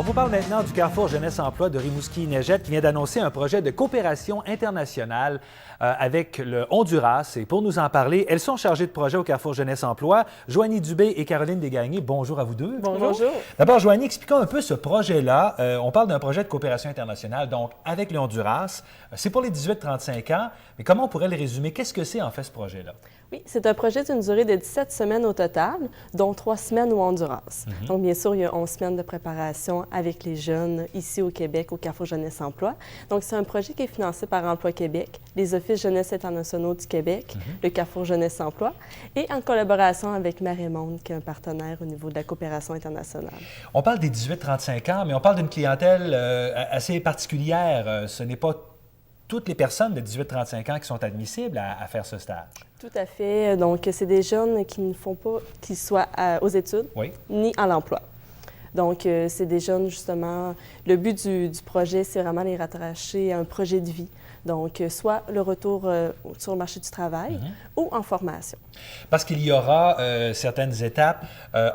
vous parle maintenant du Carrefour Jeunesse Emploi de Rimouski-Neigette qui vient d'annoncer un projet de coopération internationale avec le Honduras. Et pour nous en parler, elles sont chargées de projet au Carrefour Jeunesse Emploi, Joanie Dubé et Caroline Desgagnés. Bonjour à vous deux. Bonjour. D'abord, Joanie, expliquons un peu ce projet-là. On parle d'un projet de coopération internationale, donc avec le Honduras. C'est pour les 18-35 ans, mais comment on pourrait le résumer? Qu'est-ce que c'est en fait ce projet-là? Oui, c'est un projet d'une durée de 17 semaines au total, dont 3 semaines au Honduras. Donc, bien sûr, il y a 11 semaines de préparation avec les jeunes ici au Québec, au Carrefour Jeunesse Emploi. Donc, c'est un projet qui est financé par Emploi Québec, les Offices Jeunesse internationaux du Québec, le Carrefour Jeunesse Emploi, et en collaboration avec Marémonde, qui est un partenaire au niveau de la coopération internationale. On parle des 18-35 ans, mais on parle d'une clientèle assez particulière. Ce n'est pas toutes les personnes de 18-35 ans qui sont admissibles à faire ce stage. Tout à fait. Donc, c'est des jeunes qui ne font pas, qui soient aux études, ni à l'emploi. Donc, c'est des jeunes, justement, le but du projet, c'est vraiment les rattacher à un projet de vie. Donc, soit le retour sur le marché du travail ou en formation. Parce qu'il y aura certaines étapes,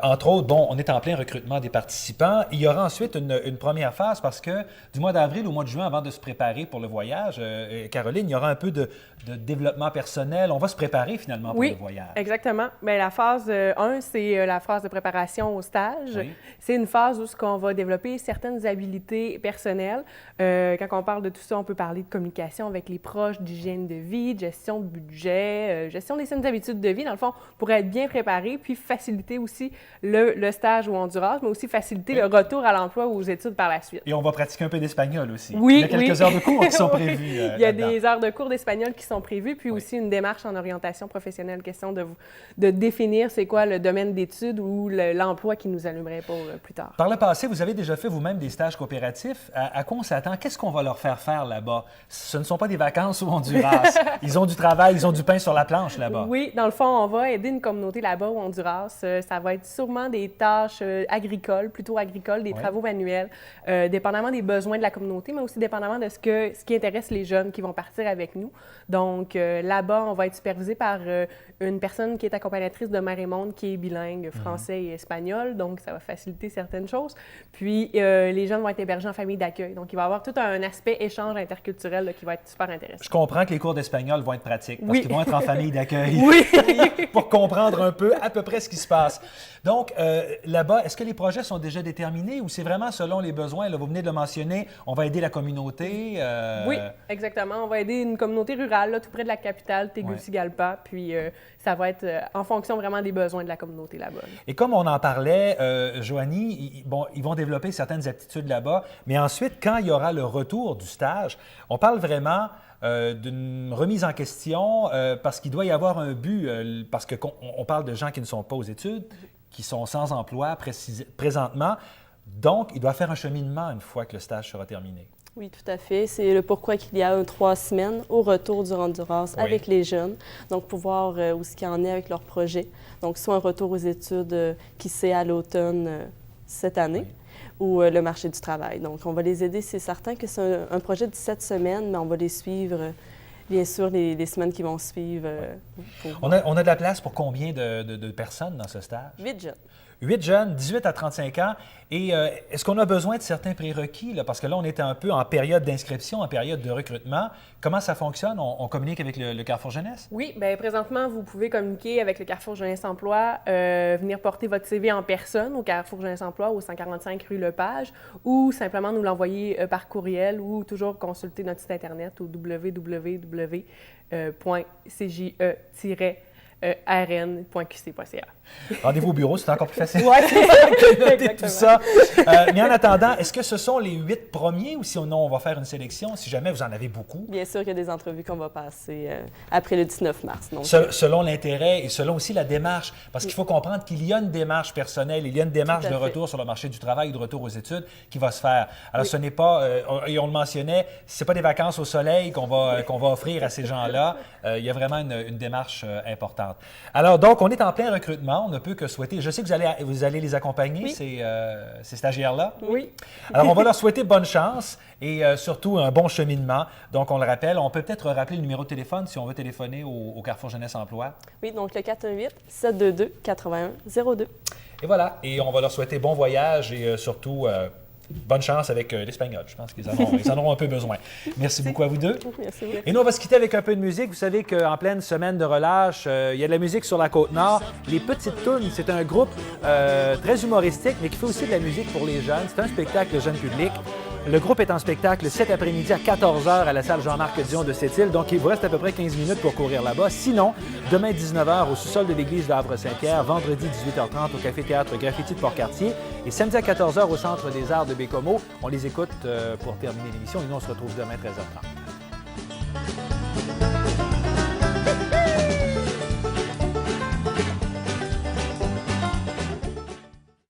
entre autres, bon, on est en plein recrutement des participants. Il y aura ensuite une première phase parce que du mois d'avril au mois de juin, avant de se préparer pour le voyage, Caroline, il y aura un peu de développement personnel. On va se préparer finalement pour le voyage. Oui, exactement. Bien, la phase 1, c'est la phase de préparation au stage. Oui. C'est une phase où on va développer certaines habiletés personnelles. Quand on parle de tout ça, on peut parler de communication avec les proches, d'hygiène de vie, de gestion de budget, gestion des saines habitudes de vie, dans le fond, pour être bien préparé, puis faciliter aussi le stage au Honduras, mais aussi faciliter le retour à l'emploi ou aux études par la suite. Et on va pratiquer un peu d'espagnol aussi. Oui, il y a quelques heures de cours qui sont prévues. Il y a des heures de cours d'espagnol qui sont prévues, puis aussi une démarche en orientation professionnelle, question de définir c'est quoi le domaine d'études ou l'emploi qui nous allumerait pour plus tard. Par le passé, vous avez déjà fait vous-même des stages coopératifs. À quoi on s'attend? Qu'est-ce qu'on va leur faire faire là-bas? Ce ne sont pas des vacances au Honduras. Ils ont du travail, ils ont du pain sur la planche là-bas. Oui, dans le fond, on va aider une communauté là-bas au Honduras. Ça va être sûrement des tâches agricoles, plutôt agricoles, des travaux manuels, dépendamment des besoins de la communauté, mais aussi dépendamment de ce qui intéresse les jeunes qui vont partir avec nous. Donc, là-bas, on va être supervisé par une personne qui est accompagnatrice de Marémonde, qui est bilingue français et espagnol. Donc, ça va faciliter certaines choses. Puis, les jeunes vont être hébergés en famille d'accueil. Donc, il va y avoir tout un aspect échange interculturel là, qui va être super intéressant. Je comprends que les cours d'espagnol vont être pratiques parce qu'ils vont être en famille d'accueil pour comprendre un peu à peu près ce qui se passe. Donc, là-bas, est-ce que les projets sont déjà déterminés ou c'est vraiment selon les besoins? Là, vous venez de le mentionner, on va aider la communauté. Oui, exactement. On va aider une communauté rurale, là, tout près de la capitale, Tegucigalpa. Puis, ça va être en fonction vraiment des besoins de la communauté là-bas. Et comme on en parlait, Joanie, ils vont développer certaines aptitudes là-bas, mais ensuite, quand il y aura le retour du stage, on parle vraiment d'une remise en question parce qu'il doit y avoir un but, parce qu'on parle de gens qui ne sont pas aux études, qui sont sans emploi présentement. Donc, il doit faire un cheminement une fois que le stage sera terminé. Oui, tout à fait. C'est le pourquoi qu'il y a 3 semaines au retour du Honduras avec les jeunes. Donc, pour voir où ce qu'il en est avec leur projet. Donc, soit un retour aux études qui c'est à l'automne cette année ou le marché du travail. Donc, on va les aider. C'est certain que c'est un projet de 17 semaines, mais on va les suivre, bien sûr, les semaines qui vont suivre. On a de la place pour combien de personnes dans ce stage? 8 jeunes. 8 jeunes, 18 à 35 ans. Et est-ce qu'on a besoin de certains prérequis? Là? Parce que là, on est un peu en période d'inscription, en période de recrutement. Comment ça fonctionne? On communique avec le Carrefour Jeunesse? Oui, bien présentement, vous pouvez communiquer avec le Carrefour Jeunesse Emploi, venir porter votre CV en personne au Carrefour Jeunesse Emploi au 145 rue Lepage ou simplement nous l'envoyer par courriel ou toujours consulter notre site Internet au www.cje-rn.qc.ca. Rendez-vous au bureau, c'est encore plus facile Oui, de noter tout ça. Mais en attendant, est-ce que ce sont les 8 premiers ou sinon on va faire une sélection si jamais vous en avez beaucoup? Bien sûr qu'il y a des entrevues qu'on va passer après le 19 mars. Donc, selon l'intérêt et selon aussi la démarche, parce qu'il faut comprendre qu'il y a une démarche personnelle, il y a une démarche de retour sur le marché du travail ou de retour aux études qui va se faire. Alors ce n'est pas, et on le mentionnait, ce n'est pas des vacances au soleil qu'on va offrir à ces gens-là. Il y a vraiment une démarche importante. Alors donc, on est en plein recrutement. On ne peut que souhaiter. Je sais que vous allez les accompagner, ces stagiaires-là. Oui. Alors, on va leur souhaiter bonne chance et surtout un bon cheminement. Donc, on le rappelle, on peut peut-être rappeler le numéro de téléphone si on veut téléphoner au Carrefour Jeunesse Emploi. Oui, donc le 418-722-8102. Et voilà. Et on va leur souhaiter bon voyage et surtout bonne chance avec l'espagnol. Je pense qu'ils en auront un peu besoin. Merci beaucoup à vous deux. Merci beaucoup. Et nous, on va se quitter avec un peu de musique. Vous savez qu'en pleine semaine de relâche, il y a de la musique sur la Côte-Nord. Les Petites Tounes, c'est un groupe très humoristique, mais qui fait aussi de la musique pour les jeunes. C'est un spectacle jeune public. Le groupe est en spectacle cet après-midi à 14h à la salle Jean-Marc Dion de Sept-Îles. Donc, il vous reste à peu près 15 minutes pour courir là-bas. Sinon, demain 19h au sous-sol de l'église de Havre-Saint-Pierre, vendredi 18h30 au Café-Théâtre Graffiti de Port-Cartier et samedi à 14h au Centre des Arts de Bécomo. On les écoute pour terminer l'émission et nous, on se retrouve demain 13h30.